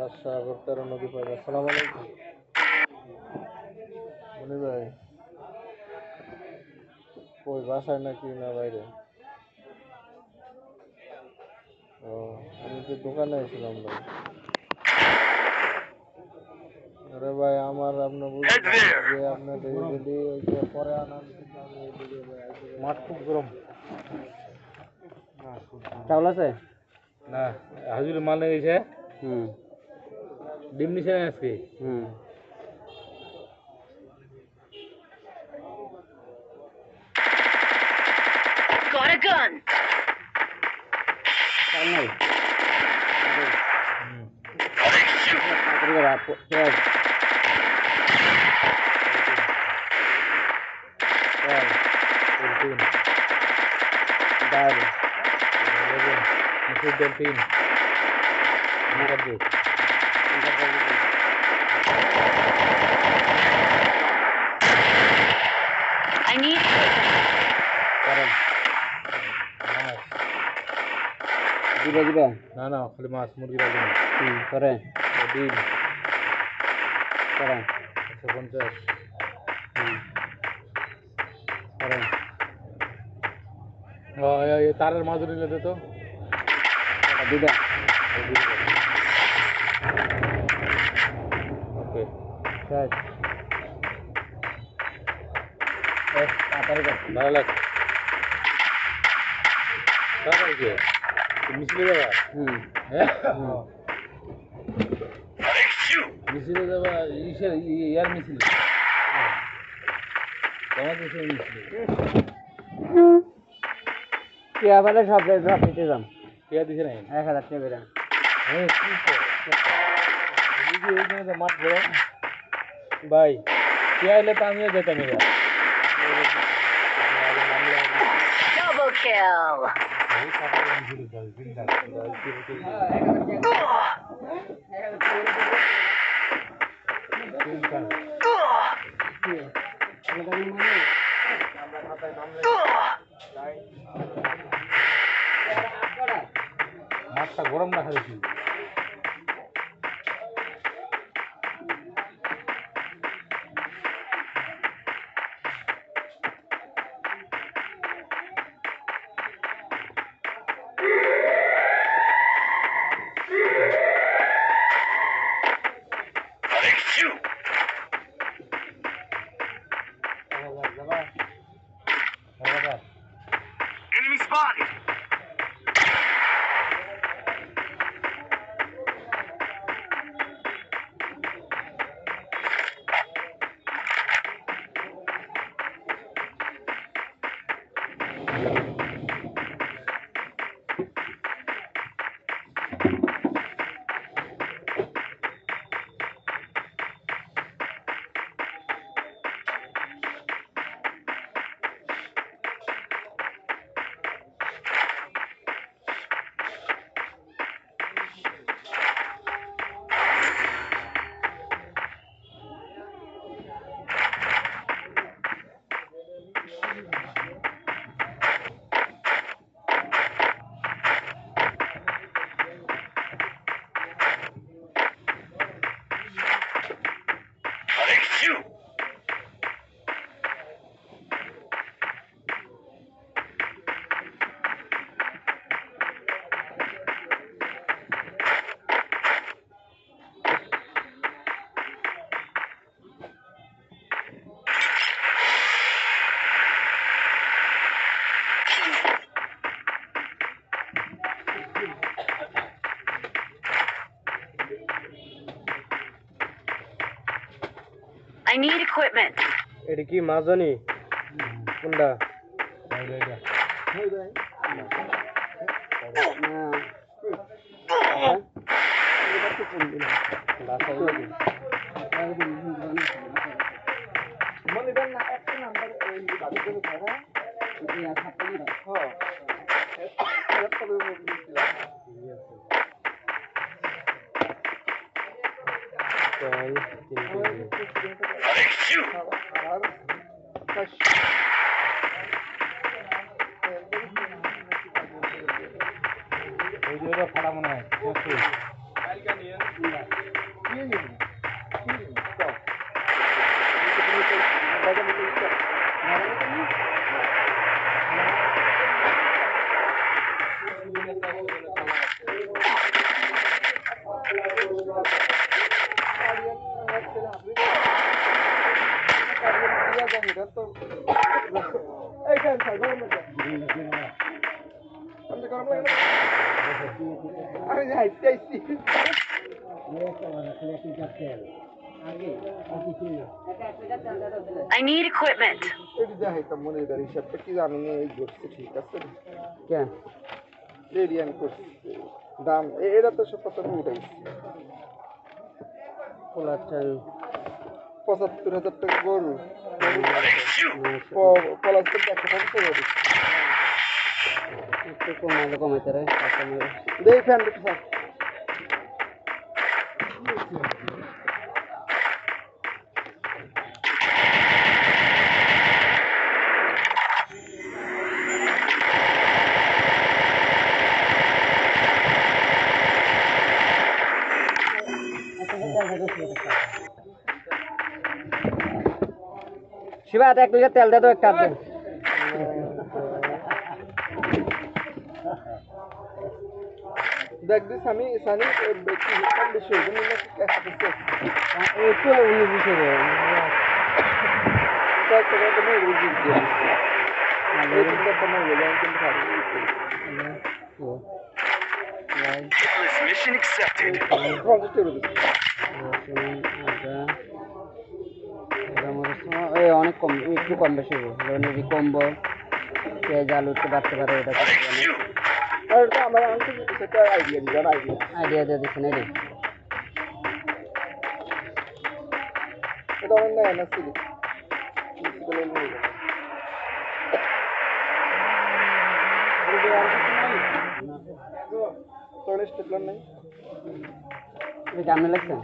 13 নদী পার। আসসালামু আলাইকুম মনি ভাই, কই বাসায় নাকি না বাইরে? ও, আমি তো দোকানে এসেছিলাম ভাই। আরে ভাই আমার আপনার বুঝতে যে আপনার ডেলি ওই যে পরে আনার মাঠ খুব গরম। চাউল আছে? না, হাজুর মাল নিয়ে গেছে। হুম ডিম নিছে না আজকে। হুম Got a gun. চাউল নাই? ডাল মুসুর ডাল 3 I need করেন মাছ। দিবে দিবে না না, খালি মাছ, মুরগি রাখবে না। করে ডিম করেন 150। করেন তারের মাদুরি নিলে তো দিবে ওকে। শেষ তাড়াতাড়ি কর ভালো লাগছে। তারপরে কি মিছিলে যাবা? হ্যাঁ, মিছিলে যাবা। ইয়ার মিছিলে, তোমার দেশের মিছিলে। টিয়া পেলে সব দিতে যাম টিয়া দিছে নাই? 1000 টাকা করে। হ্যাঁ, কি তো মাঠ বড় ভাই। টিয়া এলে তো আমিও যেতাম। এরা double kill. মাঠটা গরম না খালি। Enemy spotted. I need equipment. এটা কি মাজনি কোনটা? ফাড়া মনে হয় আমি হাইটে আইছি I need equipment. এটি দেখাইতাম মনে এটার হিসাবটা কি জানি না এই করছে ঠিক আছে কেন রেডি আমি করছি দাম এরা তো সব কথা উঠাইছি পোলার চাল ৭৫,০০০ টাকা গরু পলাশ করতে ১৫০ টাকা একটু কমাইলে কমাইতে রে দেই ফ্যান দিতে স্যার শিবা 1 লিটার তেল দে তো একটা দে দেখ দিস আমি সানি কি কম বেশি হয়ে যাবে না ক্যাশ করতে একটু 19 হবে কয়েক টাকা তো নেই রুজি দিয়ে এই তিনটা তো নেই যায় কিন্তু খালি Mission accepted. কত করে দিস অনেক কম একটু কম বেশি হবে যদি কমবো পেঁয়াজ আলু তো বাড়তে পারে এটা আর তো আমার আনতে সেটা আইডিয়া দিবেন আইডিয়া দিয়ে দিচ্ছেন এই এটা অন্য না সিলি সিলি নিয়ে যাবে তোর স্টেপলার নাই এটা কেমন লাগছে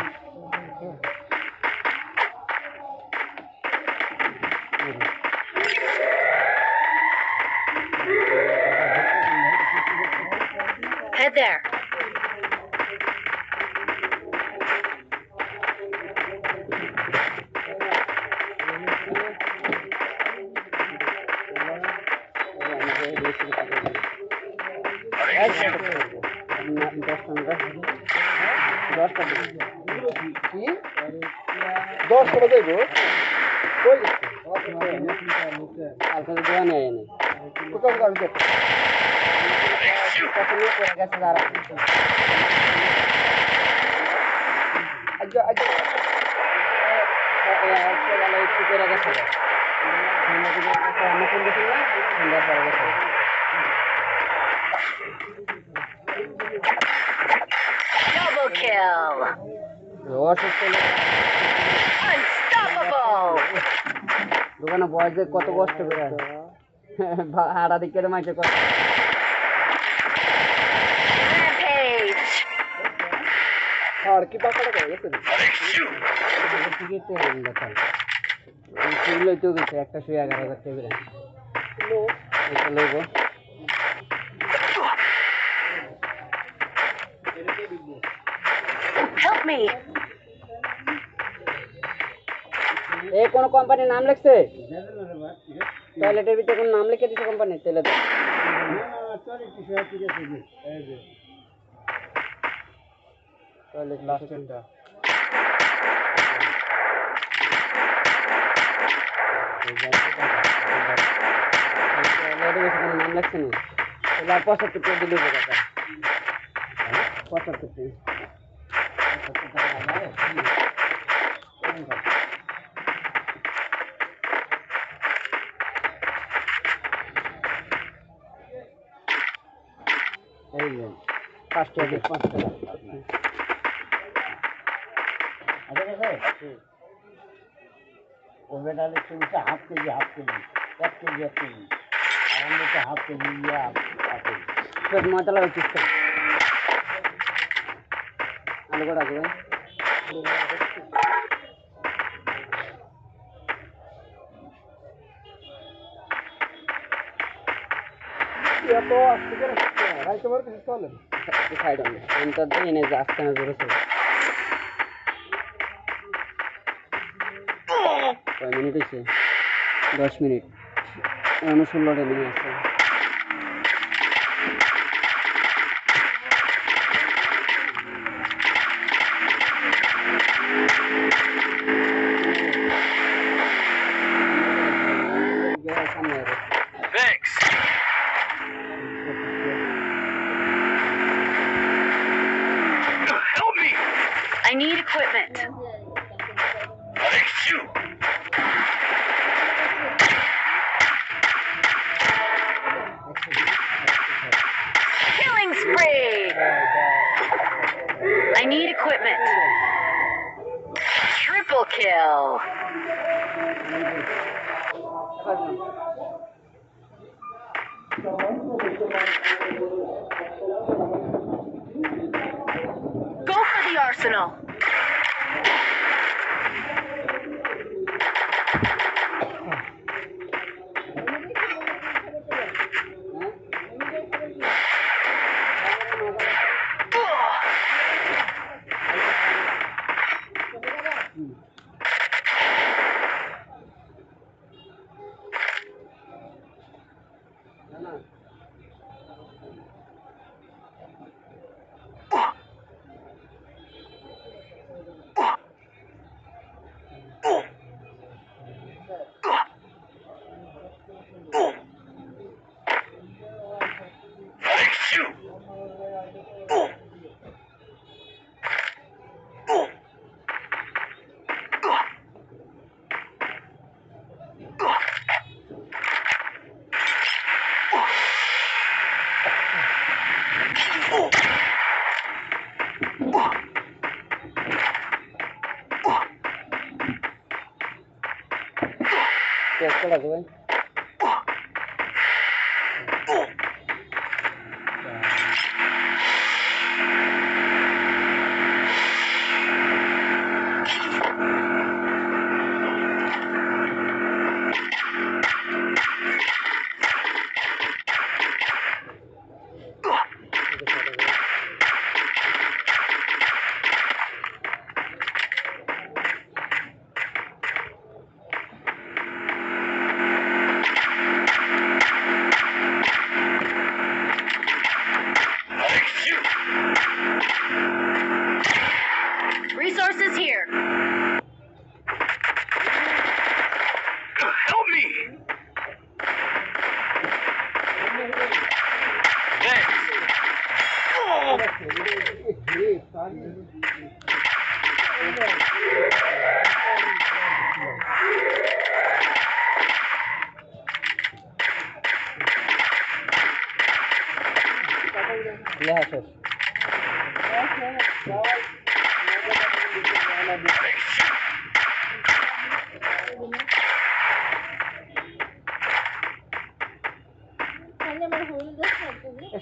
Head there. কি 10 টাকা দেবো কই কালকে দেওয়া নেই কোথাও আমি দেখো আচ্ছা আচ্ছা একটু করে গেছে ঠান্ডা পড়ে গেছে ঠান্ডা পড়ে গেছে Double kill. Unstoppable. দোকানে বয়সে কত কষ্ট করে হাড়া দিকে মাইকে কষ্ট Rampage. আর কি বাকাটা করে গেছে টিকিট দেখা লইতেও গেছে একটা শুয়ে 11,000 টাকা করে এটা লইব Help me. এ কোন কোম্পানির নাম লিখছে টয়লেটের ভিতরে কোন নাম লিখে দিছে কোম্পানির তেলে দাও টয়লেট লাস্টেরটা টয়লেটের ভিতরে কোন নাম লিখছে না এলা 75 টাকা দিলে হবে টাকা 75 টাকা এই যে 5 টাকা 5 টাকা ওভেন ডালের চুলটা হাফ কেজি 1 কেজি 1 কেজি আর আমরা তো হাফ কেজি পেট মজা লাগে চিস্তা আলু কটা আছে এত আজকে রাইতে বার কিছু চলেন সাইড অন এন্টার দিয়ে এনে আসতে না জোরে চলে কয় মিনিট হয়েছে 10 মিনিট 16টা নিয়ে আসছে Thanks. Help me. I need equipment. Thank you. Killing spree. I need equipment. Triple kill. Go for the arsenal. Thank you. চেষ্টা লাগবে Thank you. Resources here. Help me. Thanks. লেখা শেষ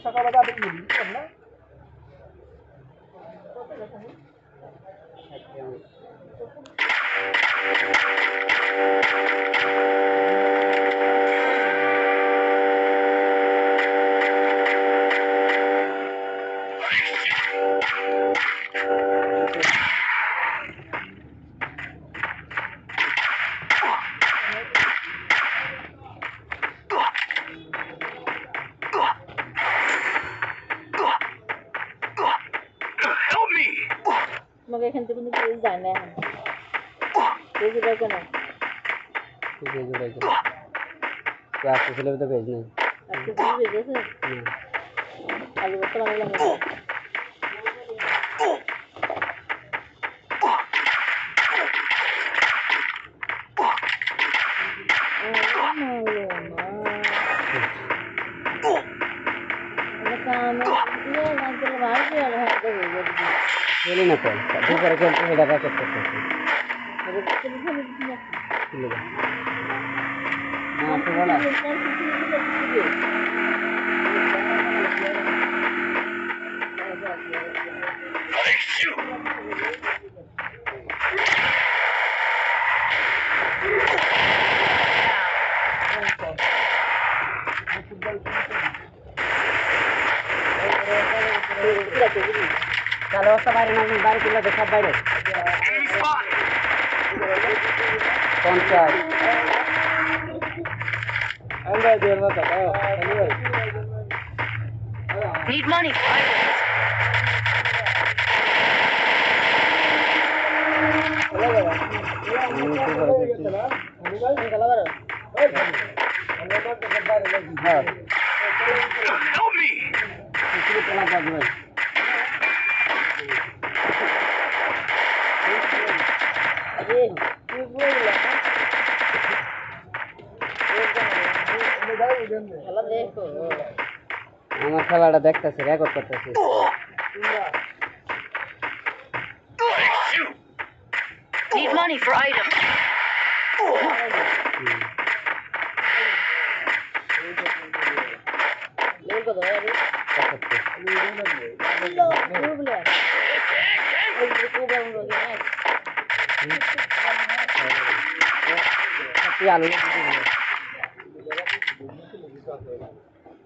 সকালে দাঁড়িয়ে গেলি না Help me. তোমাকে এখান থেকে কিন্তু কেউ যায় না এখন বেশি দেখো না পেজ উড়াইছে তো আসতে ছিল তো পেজ নেই আজকে তুমি বেজেছে আলু বস্তা বানালাম খেলি না তো দুপুরে খেলতে সেটা প্যাকেট করতেছি না তো বলা Thank you. তাহলে অবস্থা বাইরে না বাইরে কিনলে তো সব বাইরে Enemy spotted. 50 আমরা দেওয়ার মতো Need money for items. হ্যাঁ Help me. খেলা দেখো আমার খেলাটা দেখতেছি রেকর্ড করতেছি Shoot. Need money for items. Level কত ভাই আপনি প্রবলেম এই যে প্রবলেম হলো তুই আলু দিবি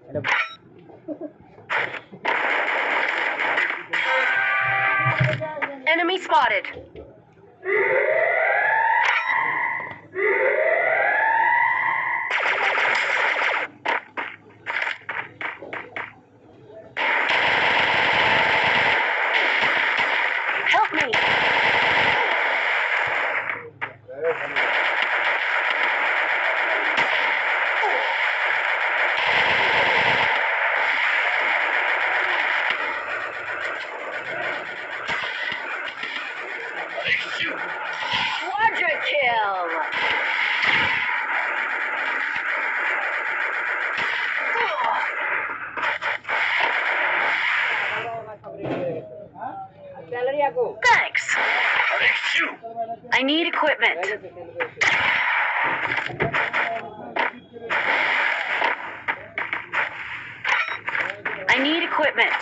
এটা Enemy spotted. Help me. Shoot. Quadra kill. Salary আকো Thanks. Shoot. I need equipment. I need equipment.